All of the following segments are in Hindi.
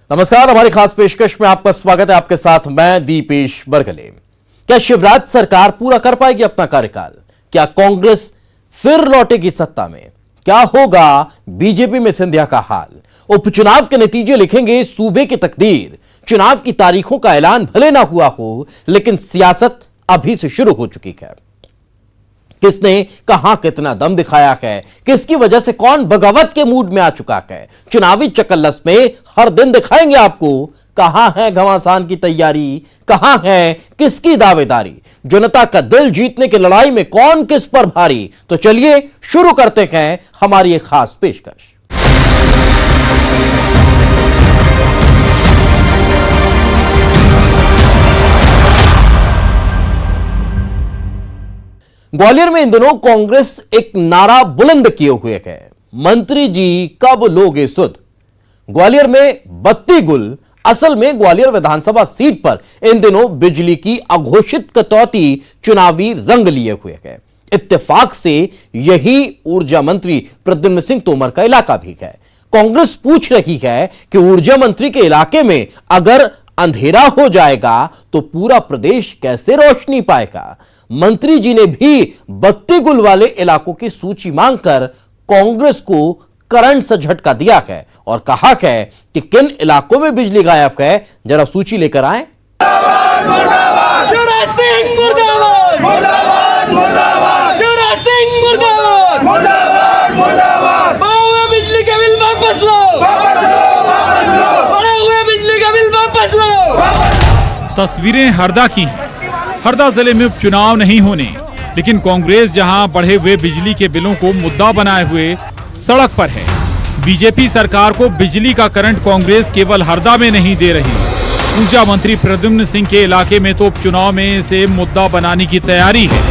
नमस्कार, हमारी खास पेशकश में आपका स्वागत है। आपके साथ मैं दीपेश बरगले। क्या शिवराज सरकार पूरा कर पाएगी अपना कार्यकाल? क्या कांग्रेस फिर लौटेगी सत्ता में? क्या होगा बीजेपी में सिंधिया का हाल? उपचुनाव के नतीजे लिखेंगे सूबे की तकदीर। चुनाव की तारीखों का ऐलान भले ना हुआ हो, लेकिन सियासत अभी से शुरू हो चुकी है। किसने कहां कितना दम दिखाया है, किसकी वजह से कौन बगावत के मूड में आ चुका है, चुनावी चकल्लस में हर दिन दिखाएंगे आपको। कहां है घमासान की तैयारी, कहां है किसकी दावेदारी, जनता का दिल जीतने की लड़ाई में कौन किस पर भारी। तो चलिए शुरू करते हैं हमारी एक खास पेशकश। ग्वालियर में इन दिनों कांग्रेस एक नारा बुलंद किए हुए है, मंत्री जी कब लोगे सुध। ग्वालियर में बत्ती गुल। असल में ग्वालियर विधानसभा सीट पर इन दिनों बिजली की अघोषित कटौती चुनावी रंग लिए हुए है। इत्तेफाक से यही ऊर्जा मंत्री प्रद्युम्न सिंह तोमर का इलाका भी है। कांग्रेस पूछ रही है कि ऊर्जा मंत्री के इलाके में अगर अंधेरा हो जाएगा तो पूरा प्रदेश कैसे रोशनी पाएगा। मंत्री जी ने भी बत्ती गुल वाले इलाकों की सूची मांगकर कांग्रेस को करंट से झटका दिया है और कहा है कि किन इलाकों में बिजली गायब है, जरा सूची लेकर आए। शिवराज सिंह मुर्दाबाद, मुर्दाबाद, मुर्दाबाद। शिवराज सिंह मुर्दाबाद, मुर्दाबाद, मुर्दाबाद। बढ़े हुए बिजली के बिल वापस लो, वापस लो, वापस लो। बढ़े हुए बिजली के बिल वापस लो। तस्वीरें हरदा की हैं। हरदा जिले में उपचुनाव नहीं होने, लेकिन कांग्रेस जहां बढ़े हुए बिजली के बिलों को मुद्दा बनाए हुए सड़क पर है। बीजेपी सरकार को बिजली का करंट कांग्रेस केवल हरदा में नहीं दे रही। ऊर्जा मंत्री प्रद्युम्न सिंह के इलाके में तो उपचुनाव में इसे मुद्दा बनाने की तैयारी है।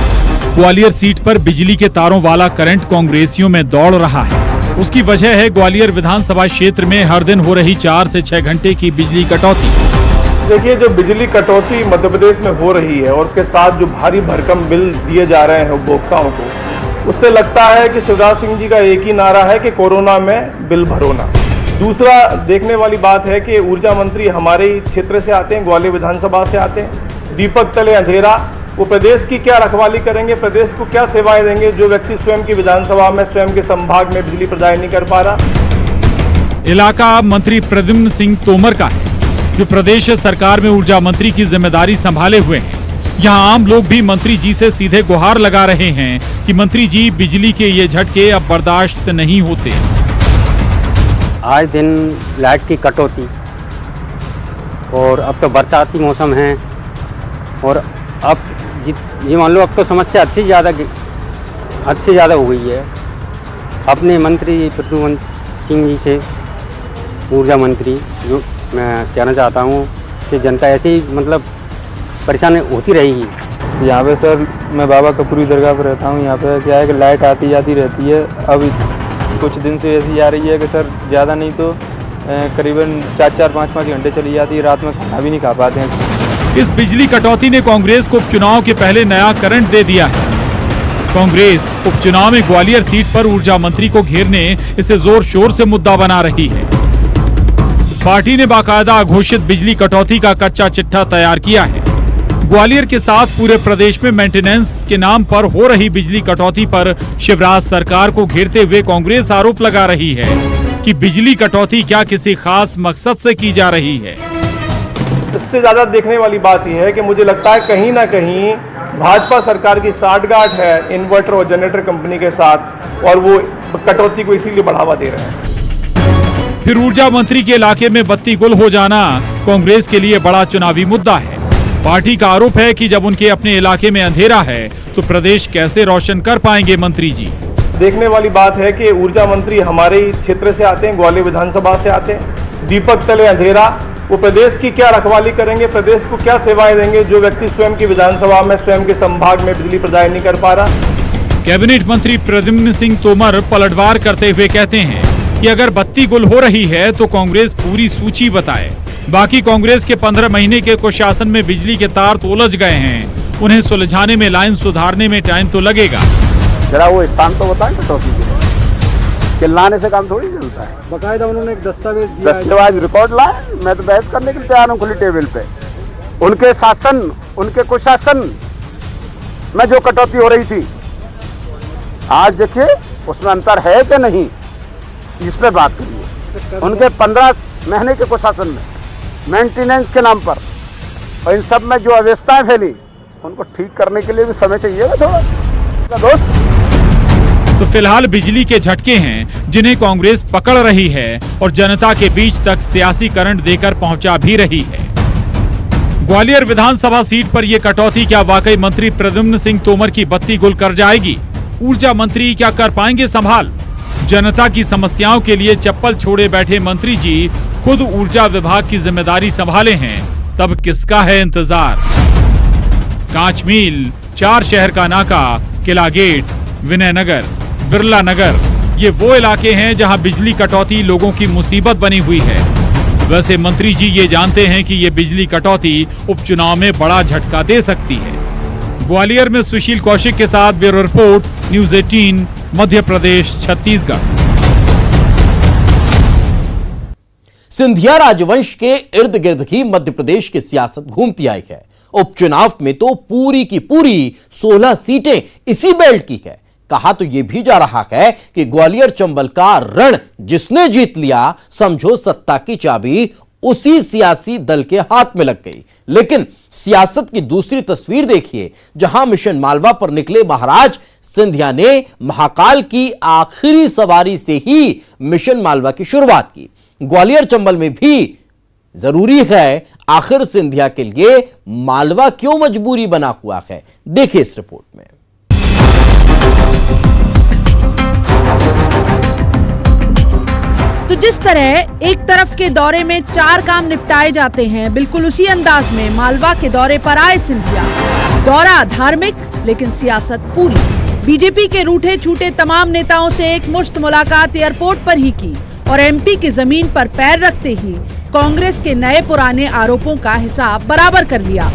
ग्वालियर सीट पर बिजली के तारों वाला करंट कांग्रेसियों में दौड़ रहा है। उसकी वजह है ग्वालियर विधानसभा क्षेत्र में हर दिन हो रही 4 से 6 घंटे की बिजली कटौती। देखिए, जो बिजली कटौती मध्य प्रदेश में हो रही है और उसके साथ जो भारी भरकम बिल दिए जा रहे हैं उपभोक्ताओं को, उससे लगता है कि शिवराज सिंह जी का एक ही नारा है कि कोरोना में बिल भरो ना। दूसरा देखने वाली बात है कि ऊर्जा मंत्री हमारे ही क्षेत्र से आते हैं, ग्वालियर विधानसभा से आते हैं। दीपक तले अंधेरा, वो प्रदेश की क्या रखवाली करेंगे, प्रदेश को क्या सेवाएं देंगे, जो व्यक्ति स्वयं की विधानसभा में, स्वयं के संभाग में बिजली प्रदान नहीं कर पा रहा। इलाका मंत्री प्रद्युम्न सिंह तोमर का है, जो प्रदेश सरकार में ऊर्जा मंत्री की जिम्मेदारी संभाले हुए हैं। यहाँ आम लोग भी मंत्री जी से सीधे गुहार लगा रहे हैं कि मंत्री जी बिजली के ये झटके अब बर्दाश्त नहीं होते। आज दिन लाइट की कटौती, और अब तो बरसाती मौसम है, और अब ये मान लो अब तो समस्या हद से ज़्यादा हो गई है। अपने मंत्री प्रद्युम्न सिंह जी से, ऊर्जा मंत्री, जो मैं कहना चाहता हूँ कि जनता ऐसे ही मतलब परेशान होती रहेगी। यहाँ पे सर मैं बाबा कपूरी दरगाह पर रहता हूँ। यहाँ पे क्या है कि लाइट आती जाती रहती है। अब कुछ दिन से ऐसी आ रही है कि सर ज़्यादा नहीं तो करीबन 4-4, 5-5 घंटे चली जाती है। रात में खाना भी नहीं खा पाते हैं। इस बिजली कटौती ने कांग्रेस को उपचुनाव के पहले नया करंट दे दिया है। कांग्रेस उपचुनाव में ग्वालियर सीट पर ऊर्जा मंत्री को घेरने इसे जोर शोर से मुद्दा बना रही है। पार्टी ने बाकायदा घोषित बिजली कटौती का कच्चा चिट्ठा तैयार किया है। ग्वालियर के साथ पूरे प्रदेश में मेंटेनेंस के नाम पर हो रही बिजली कटौती पर शिवराज सरकार को घेरते हुए कांग्रेस आरोप लगा रही है कि बिजली कटौती क्या किसी खास मकसद से की जा रही है। इससे ज्यादा देखने वाली बात यह है कि मुझे लगता है कहीं ना कहीं भाजपा सरकार की साठगांठ है इन्वर्टर और जनरेटर कंपनी के साथ, और वो कटौती को इसीलिए बढ़ावा दे रहे हैं। फिर ऊर्जा मंत्री के इलाके में बत्ती गुल हो जाना कांग्रेस के लिए बड़ा चुनावी मुद्दा है। पार्टी का आरोप है कि जब उनके अपने इलाके में अंधेरा है तो प्रदेश कैसे रोशन कर पाएंगे मंत्री जी। देखने वाली बात है कि ऊर्जा मंत्री हमारे ही क्षेत्र से आते हैं, ग्वालियर विधानसभा से आते हैं। दीपक तले अंधेरा, वो प्रदेश की क्या रखवाली करेंगे, प्रदेश को क्या सेवाएं देंगे, जो व्यक्ति स्वयं की विधानसभा में, स्वयं के संभाग में बिजली प्रदान नहीं कर पा रहा। कैबिनेट मंत्री प्रद्युम्न सिंह तोमर पलटवार करते हुए कहते हैं कि अगर बत्ती गुल हो रही है तो कांग्रेस पूरी सूची बताए। बाकी कांग्रेस के 15 महीने के कुशासन में बिजली के तार तो उलझ गए हैं, उन्हें सुलझाने में, लाइन सुधारने में टाइम तो लगेगा। जरा वो स्थान तो बताएं कटौती के। चिल्लाने से काम थोड़ी चलता है। बाकायदा उन्होंने एक दस्तावेज दिया है। दस्तावेज रिकॉर्ड लाए, मैं तो बहस करने के लिए तैयार हूँ खुली टेबल पे। उनके शासन, उनके कुशासन में जो कटौती हो रही थी, आज देखिए उसमें अंतर है कि नहीं, इस पे बात करिए। उनके 15 महीने के कुशासन में मेंटेनेंस के नाम पर और इन सब में जो अव्यवस्थाएं फैली, उनको ठीक करने के लिए भी समय चाहिए थोड़ा दोस्त। तो फिलहाल बिजली के झटके हैं जिन्हें कांग्रेस पकड़ रही है और जनता के बीच तक सियासी करंट देकर पहुंचा भी रही है। ग्वालियर विधानसभा सीट पर यह कटौती क्या वाकई मंत्री प्रद्युम्न सिंह तोमर की बत्ती गुल कर जाएगी? ऊर्जा मंत्री क्या कर पाएंगे संभाल? जनता की समस्याओं के लिए चप्पल छोड़े बैठे मंत्री जी खुद ऊर्जा विभाग की जिम्मेदारी संभाले हैं, तब किसका है इंतजार? कांच मील, 4 शहर का नाका, किला गेट, विनय नगर, बिरला नगर, ये वो इलाके हैं जहां बिजली कटौती लोगों की मुसीबत बनी हुई है। वैसे मंत्री जी ये जानते हैं कि ये बिजली कटौती उपचुनाव में बड़ा झटका दे सकती है। ग्वालियर में सुशील कौशिक के साथ bureau report, news 18, Madhya Pradesh, Chhattisgarh. Scindia राजवंश के इर्द गिर्द ही मध्य प्रदेश की सियासत घूमती आई है। उपचुनाव में तो पूरी की पूरी 16 सीटें इसी बेल्ट की है। कहा तो यह भी जा रहा है कि ग्वालियर चंबल का रण जिसने जीत लिया, समझो सत्ता की चाबी उसी सियासी दल के हाथ में लग गई। लेकिन सियासत की दूसरी तस्वीर देखिए, जहां मिशन मालवा पर निकले महाराज सिंधिया ने महाकाल की आखिरी सवारी से ही मिशन मालवा की शुरुआत की। ग्वालियर चंबल में भी जरूरी है, आखिर सिंधिया के लिए मालवा क्यों मजबूरी बना हुआ है, देखिए इस रिपोर्ट में। तो जिस तरह एक तरफ के दौरे में 4 काम निपटाए जाते हैं, बिल्कुल उसी अंदाज में मालवा के दौरे पर आए सिंधिया। दौरा धार्मिक लेकिन सियासत पूरी। बीजेपी के रूठे छूटे तमाम नेताओं से एक मुश्त मुलाकात एयरपोर्ट पर ही की और एमपी की जमीन पर पैर रखते ही कांग्रेस के नए पुराने आरोपों का हिसाब बराबर कर लिया।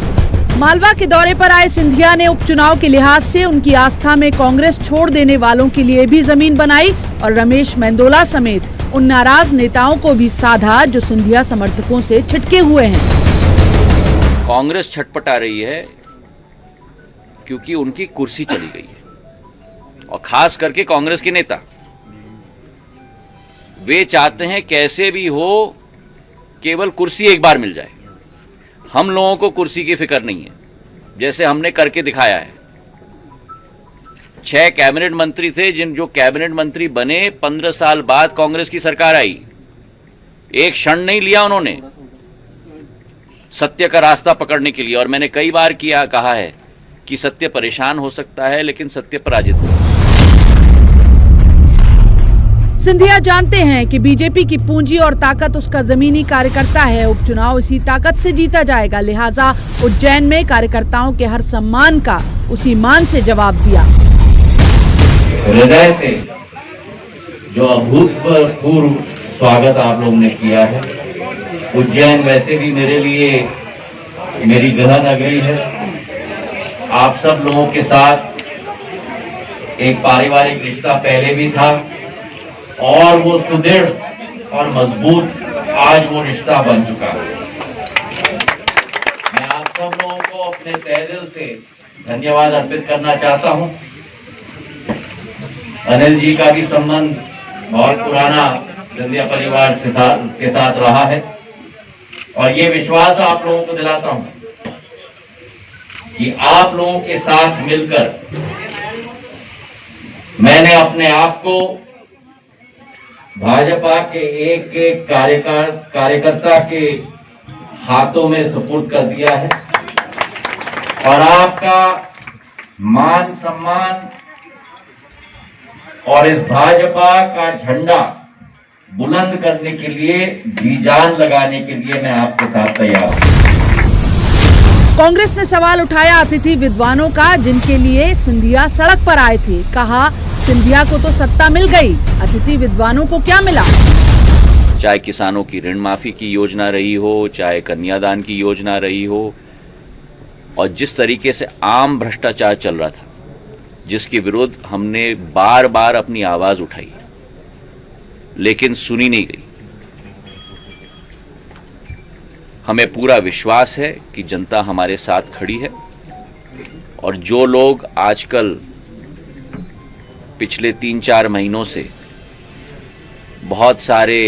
मालवा के दौरे पर आए सिंधिया ने उपचुनाव के लिहाज से उनकी आस्था में कांग्रेस छोड़ देने वालों के लिए भी जमीन बनाई और रमेश मेंदोला समेत उन नाराज नेताओं को भी साधा जो सिंधिया समर्थकों से छिटके हुए हैं। कांग्रेस छटपटा रही है क्योंकि उनकी कुर्सी चली गई है, और खास करके कांग्रेस के नेता वे चाहते हैं कैसे भी हो केवल कुर्सी एक बार मिल जाए। हम लोगों को कुर्सी की फिक्र नहीं है, जैसे हमने करके दिखाया है। 6 कैबिनेट मंत्री थे, जो कैबिनेट मंत्री बने 15 साल बाद कांग्रेस की सरकार आई। एक क्षण नहीं लिया उन्होंने सत्य का रास्ता पकड़ने के लिए। और मैंने कई बार कहा है कि सत्य परेशान हो सकता है लेकिन सत्य पराजित नहीं। सिंधिया जानते हैं कि बीजेपी की पूंजी और ताकत उसका जमीनी कार्यकर्ता है। उपचुनाव इसी ताकत से जीता जाएगा, लिहाजा उज्जैन में कार्यकर्ताओं के हर सम्मान का उसी मान से जवाब दिया। हृदय से जो अभूतपूर्व स्वागत आप लोगों ने किया है। उज्जैन वैसे भी मेरे लिए मेरी गृह नगरी है। आप सब लोगों के साथ एक पारिवारिक रिश्ता पहले भी था और वो सुदृढ़ और मजबूत आज वो रिश्ता बन चुका है। मैं आप सब लोगों को अपने तहे दिल से धन्यवाद अर्पित करना चाहता हूं। अनिल जी का भी संबंध बहुत पुराना सिंधिया परिवार के साथ रहा है और ये विश्वास आप लोगों को दिलाता हूं कि आप लोगों के साथ मिलकर मैंने अपने आप को भाजपा के एक एक कार्यकर्ता के हाथों में सुपुर्द कर दिया है और आपका मान सम्मान और इस भाजपा का झंडा बुलंद करने के लिए, जी जान लगाने के लिए मैं आपके साथ तैयार हूं। कांग्रेस ने सवाल उठाया अतिथि विद्वानों का, जिनके लिए सिंधिया सड़क पर आए थे। कहा सिंधिया को तो सत्ता मिल गई, अतिथि विद्वानों को क्या मिला? चाहे किसानों की ऋण माफी की योजना रही हो, चाहे कन्यादान की योजना रही हो, और जिस तरीके से आम भ्रष्टाचार चल रहा था, जिसके विरुद्ध हमने बार बार अपनी आवाज उठाई, लेकिन सुनी नहीं गई। हमें पूरा विश्वास है कि जनता हमारे साथ खड़ी है और जो लोग आजकल पिछले 3-4 महीनों से बहुत सारे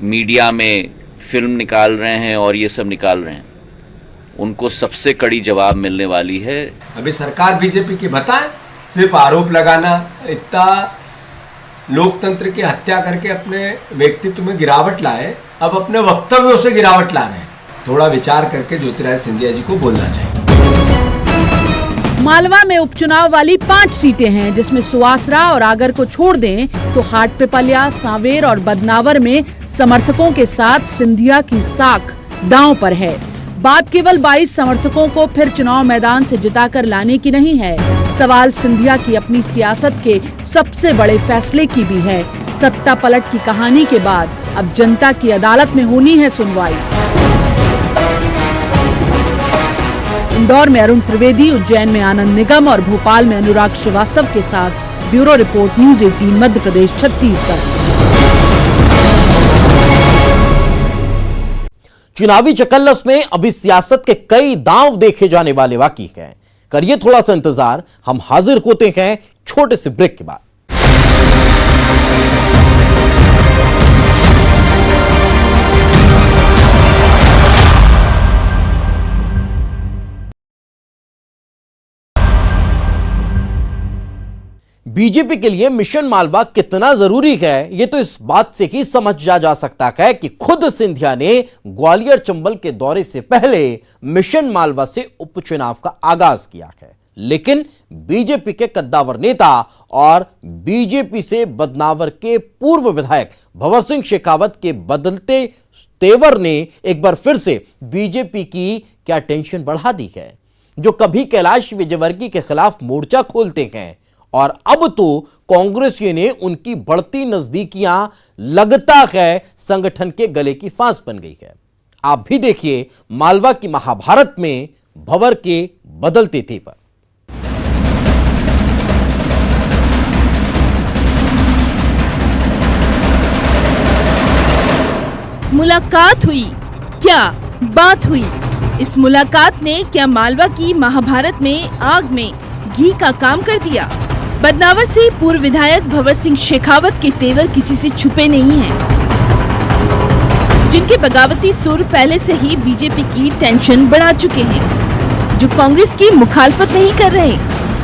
मीडिया में फिल्म निकाल रहे हैं और ये सब निकाल रहे हैं, उनको सबसे कड़ी जवाब मिलने वाली है। अभी सरकार बीजेपी की बताएं, सिर्फ आरोप लगाना, इतना लोकतंत्र की हत्या करके अपने व्यक्तित्व में गिरावट लाए, अब अपने वक्तव्यों से गिरावट ला रहे हैं। थोड़ा विचार करके ज्योतिरादित्य सिंधिया जी को बोलना चाहिए। मालवा में उपचुनाव वाली 5 सीटें हैं, जिसमें सुवासरा और आगर को छोड़ दें तो हाटपिपलिया, सांवेर और बदनावर में समर्थकों के साथ सिंधिया की साख दांव पर है। बात केवल 22 समर्थकों को फिर चुनाव मैदान से जिताकर लाने की नहीं है, सवाल सिंधिया की अपनी सियासत के सबसे बड़े फैसले की भी है। सत्ता पलट की कहानी के बाद अब जनता की अदालत में होनी है सुनवाई। इंदौर में अरुण त्रिवेदी, उज्जैन में आनंद निगम और भोपाल में अनुराग श्रीवास्तव के साथ bureau report, news 18 Madhya Pradesh, Chhattisgarh. चुनावी चकल्लस में अभी सियासत के कई दांव देखे जाने वाले बाकी हैं। करिए थोड़ा सा इंतजार, हम हाजिर होते हैं छोटे से ब्रेक के बाद। बीजेपी के लिए मिशन मालवा कितना जरूरी है, यह तो इस बात से ही समझ जा सकता है कि खुद सिंधिया ने ग्वालियर चंबल के दौरे से पहले मिशन मालवा से उपचुनाव का आगाज किया है। लेकिन बीजेपी के कद्दावर नेता और बीजेपी से बदनावर के पूर्व विधायक भंवर सिंह शेखावत के बदलते तेवर ने एक बार फिर से बीजेपी की क्या टेंशन बढ़ा दी है। जो कभी कैलाश विजयवर्गीय के खिलाफ मोर्चा खोलते हैं और अब तो कांग्रेसियों ने उनकी बढ़ती नजदीकियां लगता है संगठन के गले की फांस बन गई है। आप भी देखिए मालवा की महाभारत में भंवर के बदलते तेवर। मुलाकात हुई, क्या बात हुई। इस मुलाकात ने क्या मालवा की महाभारत में आग में घी का काम कर दिया। बदनावर से पूर्व विधायक भंवर सिंह शेखावत के तेवर किसी से छुपे नहीं हैं, जिनके बगावती सुर पहले से ही बीजेपी की टेंशन बढ़ा चुके हैं, जो कांग्रेस की मुखालफत नहीं कर रहे,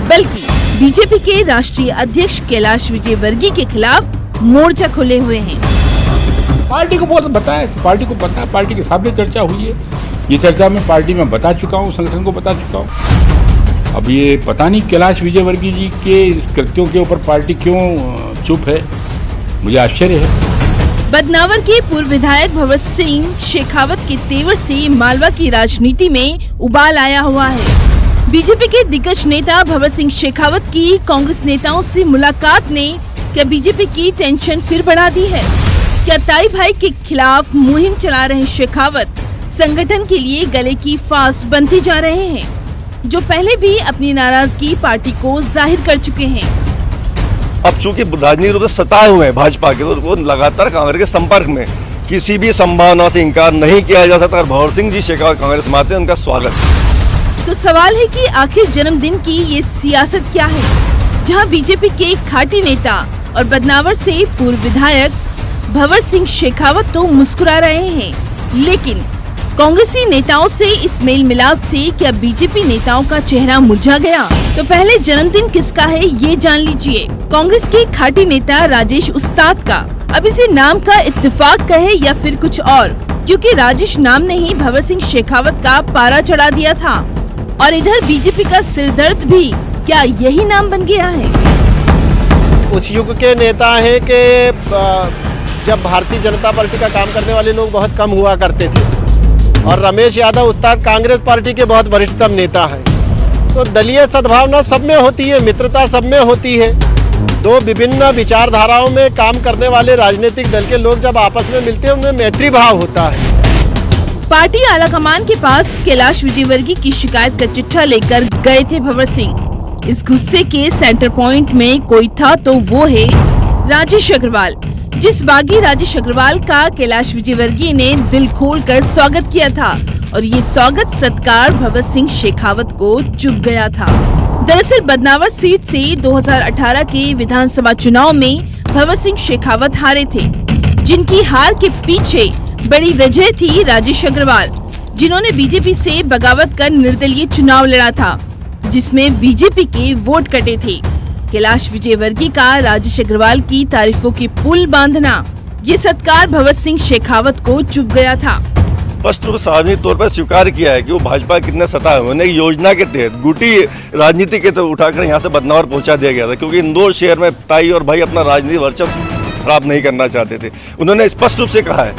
बल्कि बीजेपी के राष्ट्रीय अध्यक्ष कैलाश विजयवर्गीय के खिलाफ मोर्चा खोले हुए हैं। पार्टी को बहुत बताया, पार्टी को पता है, पार्टी के सामने चर्चा हुई है। ये चर्चा मैं पार्टी में बता चुका हूँ, संगठन को बता चुका हूँ। अब ये पता नहीं कैलाश विजयवर्गीय जी के इस कृत्यों के ऊपर पार्टी क्यों चुप है, मुझे आश्चर्य है। बदनावर के पूर्व विधायक भंवर सिंह शेखावत के तेवर से मालवा की राजनीति में उबाल आया हुआ है। बीजेपी के दिग्गज नेता भंवर सिंह शेखावत की कांग्रेस नेताओं से मुलाकात ने क्या बीजेपी की टेंशन फिर बढ़ा दी है। क्या ताई भाई के खिलाफ मुहिम चला रहे शेखावत संगठन के लिए गले की फांस बनते जा रहे हैं, जो पहले भी अपनी नाराजगी पार्टी को जाहिर कर चुके हैं। अब चूंकि राजनीतिक रूप से सताए हुए हैं भाजपा के, तो वो लगातार कांग्रेस के संपर्क में, किसी भी संभावना से इंकार नहीं किया जा सकता। भंवर सिंह जी शेखावत कांग्रेस में आते हैं, उनका स्वागत। तो सवाल है कि आखिर जन्मदिन की ये सियासत क्या है, जहां बीजेपी के खाटी नेता और बदनावर से पूर्व विधायक भंवर सिंह शेखावत तो मुस्कुरा रहे हैं, लेकिन कांग्रेसी नेताओं से इस मेल मिलाप से क्या बीजेपी नेताओं का चेहरा मुरझा गया। तो पहले जन्मदिन किसका है ये जान लीजिए। कांग्रेस के खाटी नेता राजेश उस्ताद का। अब इसे नाम का इत्तेफाक कहे या फिर कुछ और, क्योंकि राजेश नाम ने ही भंवर सिंह शेखावत का पारा चढ़ा दिया था। और इधर बीजेपी का सिरदर्द भी क्या यही नाम बन गया है। उस युग के नेता है कि जब भारतीय जनता पार्टी का काम करने वाले लोग बहुत कम हुआ करते थे, और रमेश यादव उस्ताद कांग्रेस पार्टी के बहुत वरिष्ठतम नेता हैं। तो दलीय सद्भावना सब में होती है, मित्रता सब में होती है। दो विभिन्न विचारधाराओं में काम करने वाले राजनीतिक दल के लोग जब आपस में मिलते हैं, उनमें मैत्री भाव होता है। पार्टी आलाकमान के पास कैलाश विजयवर्गीय की शिकायत का चिट्ठा लेकर गए थे भंवर सिंह। इस गुस्से के सेंटर पॉइंट में कोई था तो वो है राजेश अग्रवाल। जिस बागी राजेश अग्रवाल का कैलाश विजयवर्गीय ने दिल खोलकर स्वागत किया था और ये स्वागत सत्कार भगत सिंह शेखावत को चुभ गया था। दरअसल बदनावर सीट से 2018 के विधानसभा चुनाव में भगत सिंह शेखावत हारे थे, जिनकी हार के पीछे बड़ी वजह थी राजेश अग्रवाल, जिन्होंने बीजेपी से बगावत कर निर्दलीय चुनाव लड़ा था, जिसमें बीजेपी के वोट कटे थे। कैलाश विजयवर्गीय का राजेश अग्रवाल की तारीफों की पुल बांधना, ये सत्कार भगत सिंह शेखावत को चुभ गया था। स्पष्ट रूप से सार्वजनिक तौर पर स्वीकार किया है कि वो भाजपा कितने सताए हुए हैं। एक योजना के तहत गुटी राजनीति के तहत उठाकर यहाँ से बदनावर पहुंचा दिया गया था, क्योंकि इंदौर शहर में ताई और भाई अपना राजनीतिक वर्चस्व खराब नहीं करना चाहते थे। उन्होंने स्पष्ट रूप से कहा है,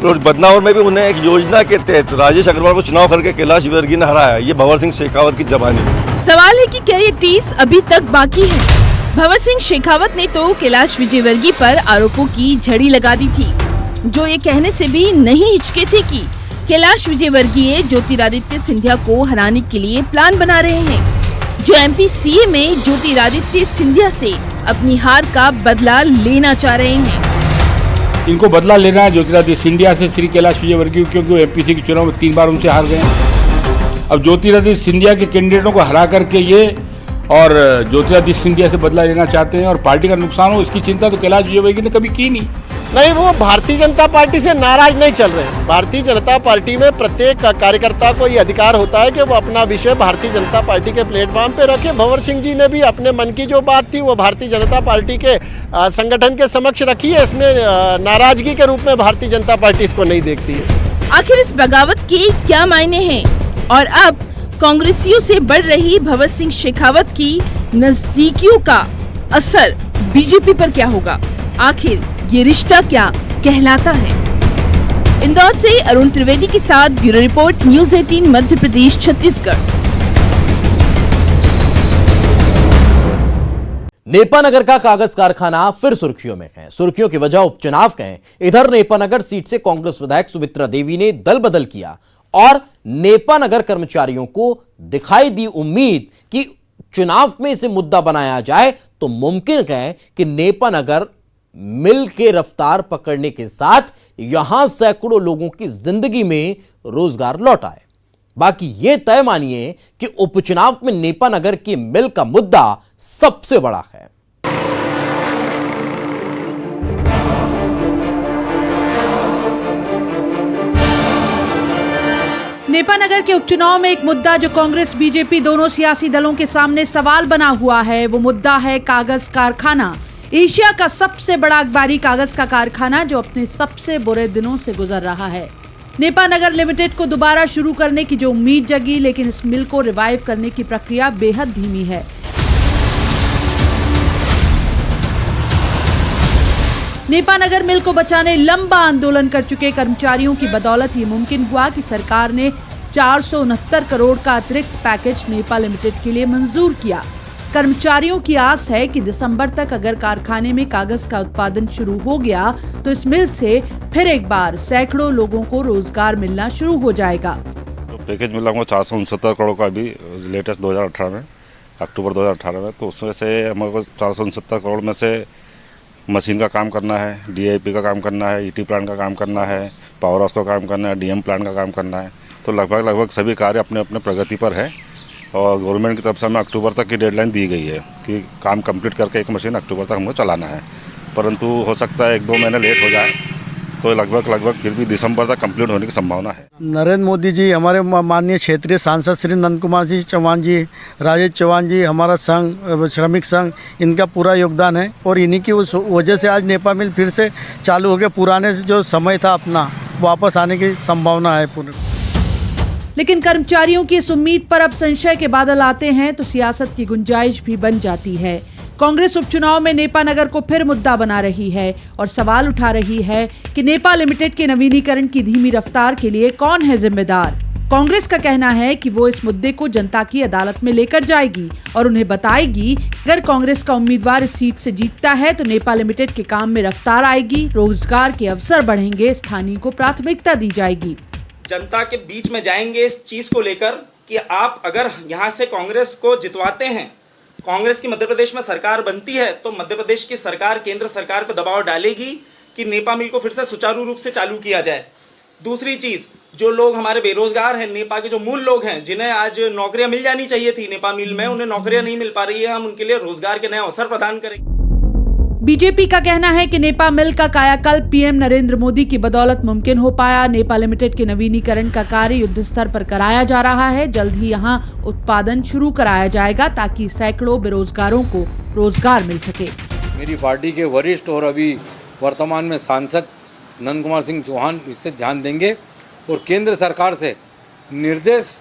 और बदनावर में भी उन्हें एक योजना के तहत राजेश अग्रवाल को चुनाव करके कैलाश विजयवर्गीय ने हराया। ये भगत सिंह शेखावत की जबानी। सवाल है कि क्या ये टीस अभी तक बाकी है? भगत सिंह शेखावत ने तो कैलाश विजयवर्गीय पर आरोपों की झड़ी लगा दी थी, जो ये कहने से भी नहीं हिचके थे कि कैलाश विजयवर्गीय ज्योतिरादित्य सिंधिया को हराने के लिए प्लान बना रहे हैं, जो एमपी सीए में ज्योतिरादित्य सिंधिया से अपनी हार का बदला लेना चाह रहे हैं। इनको बदला लेना है ज्योतिरादित्य सिंधिया से श्री कैलाश विजयवर्गीय, क्योंकि वो एमपीसी के चुनाव में 3 बार उनसे हार गए। अब ज्योतिरादित्य सिंधिया के कैंडिडेटों को हरा करके ये और ज्योतिरादित्य सिंधिया से बदला लेना चाहते हैं और पार्टी का नुकसान हो, इसकी चिंता तो कैलाश विजयवर्गीय ने कभी की नहीं। वो भारतीय जनता पार्टी से नाराज नहीं चल रहे। भारतीय जनता पार्टी में प्रत्येक कार्यकर्ता को ये अधिकार होता है कि वो अपना विषय भारतीय जनता पार्टी के प्लेटफॉर्म पे रखे। भंवर सिंह जी ने भी अपने मन की जो बात थी वो भारतीय जनता पार्टी के संगठन के समक्ष रखी है। इसमें नाराजगी के रूप में भारतीय जनता पार्टी इसको नहीं देखती है। आखिर इस बगावत के क्या मायने हैं और अब कांग्रेसियों से बढ़ रही भगत सिंह शेखावत की नजदीकियों का असर बीजेपी पर क्या होगा? आखिर ये रिश्ता क्या कहलाता है? इंदौर से अरुण त्रिवेदी के साथ bureau report, news 18 Madhya Pradesh Chhattisgarh. Nepanagar का कागज कारखाना फिर सुर्खियों में है। सुर्खियों की वजह उपचुनाव कहें। इधर नेपानगर सीट से कांग्रेस विधायक सुमित्रा देवी ने दल बदल किया और नेपानगर कर्मचारियों को दिखाई दी उम्मीद कि चुनाव में इसे मुद्दा बनाया जाए तो मुमकिन है कि नेपानगर मिल के रफ्तार पकड़ने के साथ यहां सैकड़ों लोगों की जिंदगी में रोजगार लौट आए। बाकी ये तय मानिए कि उपचुनाव में नेपानगर की मिल का मुद्दा सबसे बड़ा है। नेपानगर के उपचुनाव में एक मुद्दा जो कांग्रेस बीजेपी दोनों सियासी दलों के सामने सवाल बना हुआ है, वो मुद्दा है कागज कारखाना। एशिया का सबसे बड़ा अखबारी कागज का कारखाना जो अपने सबसे बुरे दिनों से गुजर रहा है। नेपानगर लिमिटेड को दोबारा शुरू करने की जो उम्मीद जगी, लेकिन इस मिल को रिवाइव करने की प्रक्रिया बेहद धीमी है। नेपानगर मिल को बचाने लंबा आंदोलन कर चुके कर्मचारियों की बदौलत ये मुमकिन हुआ कि सरकार ने 469 करोड़ का अतिरिक्त पैकेज नेपा लिमिटेड के लिए मंजूर किया। कर्मचारियों की आस है कि दिसंबर तक अगर कारखाने में कागज का उत्पादन शुरू हो गया तो इस मिल से फिर एक बार सैकड़ों लोगों को रोजगार मिलना शुरू हो जाएगा। तो पैकेज मिला हमको 469 करोड़ का अभी लेटेस्ट 2018 में, अक्टूबर 2018 में। तो उसमें से हमारे को 469 करोड़ में से मशीन का काम करना है, DIP का काम करना है, ET प्लांट का काम करना है, पावर हाउस का काम करना है, DM प्लांट का काम करना है। तो लगभग सभी कार्य अपने अपने प्रगति पर है और गवर्नमेंट की तरफ से हमें अक्टूबर तक की डेडलाइन दी गई है कि काम कंप्लीट करके एक मशीन अक्टूबर तक हमको चलाना है। परंतु हो सकता है 1-2 महीने लेट हो जाए, तो लगभग फिर भी दिसंबर तक कंप्लीट होने की संभावना है। नरेंद्र मोदी जी, हमारे माननीय क्षेत्रीय सांसद श्री नंद कुमार जी चौहान जी, राजेश चौहान जी, हमारा संघ श्रमिक संघ, इनका पूरा योगदान है और इन्हीं की उस वजह से आज नेपा मिल फिर से चालू हो गया। पुराने जो समय था अपना वापस आने की संभावना है पूरी। लेकिन कर्मचारियों की इस उम्मीद पर अब संशय के बादल आते हैं तो सियासत की गुंजाइश भी बन जाती है। कांग्रेस उपचुनाव में नेपानगर को फिर मुद्दा बना रही है और सवाल उठा रही है कि नेपा लिमिटेड के नवीनीकरण की धीमी रफ्तार के लिए कौन है जिम्मेदार। कांग्रेस का कहना है कि वो इस मुद्दे को जनता की अदालत में लेकर जाएगी और उन्हें बताएगी अगर कांग्रेस का उम्मीदवार इस सीट से जीतता है तो नेपा लिमिटेड के काम में रफ्तार आएगी, रोजगार के अवसर बढ़ेंगे, स्थानीय को प्राथमिकता दी जाएगी। जनता के बीच में जाएंगे इस चीज को लेकर कि आप अगर यहाँ से कांग्रेस को जितवाते हैं कांग्रेस की मध्य प्रदेश में सरकार बनती है तो मध्य प्रदेश की सरकार केंद्र सरकार पर दबाव डालेगी कि नेपा मिल को फिर से सुचारू रूप से चालू किया जाए। दूसरी चीज़, जो लोग हमारे बेरोजगार हैं, नेपा के जो मूल लोग हैं जिन्हें आज नौकरियां मिल जानी चाहिए थी नेपा मिल में, उन्हें नौकरियां नहीं मिल पा रही है, हम उनके लिए रोजगार के नए अवसर प्रदान करेंगे। बीजेपी का कहना है कि नेपा मिल का कायाकल्प पीएम नरेंद्र मोदी की बदौलत मुमकिन हो पाया। नेपा लिमिटेड के नवीनीकरण का कार्य युद्ध स्तर पर कराया जा रहा है। जल्द ही यहां उत्पादन शुरू कराया जाएगा ताकि सैकड़ों बेरोजगारों को रोजगार मिल सके। मेरी पार्टी के वरिष्ठ और अभी वर्तमान में सांसद नंद कुमार सिंह चौहान इससे ध्यान देंगे और केंद्र सरकार से निर्देश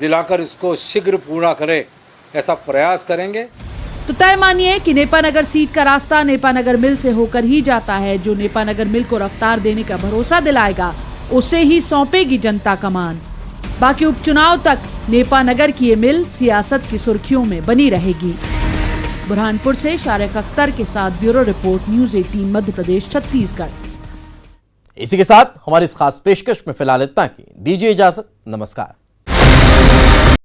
दिलाकर इसको शीघ्र पूरा करे ऐसा प्रयास करेंगे। तो तय मानिए कि नेपानगर सीट का रास्ता नेपानगर मिल से होकर ही जाता है। जो नेपानगर मिल को रफ्तार देने का भरोसा दिलाएगा उसे ही सौंपेगी जनता कमान। बाकी उपचुनाव तक नेपानगर की ये मिल सियासत की सुर्खियों में बनी रहेगी। बुरहानपुर से शारिक अख्तर के साथ bureau report, news 18 Madhya Pradesh Chhattisgarh. इसी के साथ हमारी इस खास पेशकश में फिलहाल इतना ही। दीजिए इजाजत, नमस्कार।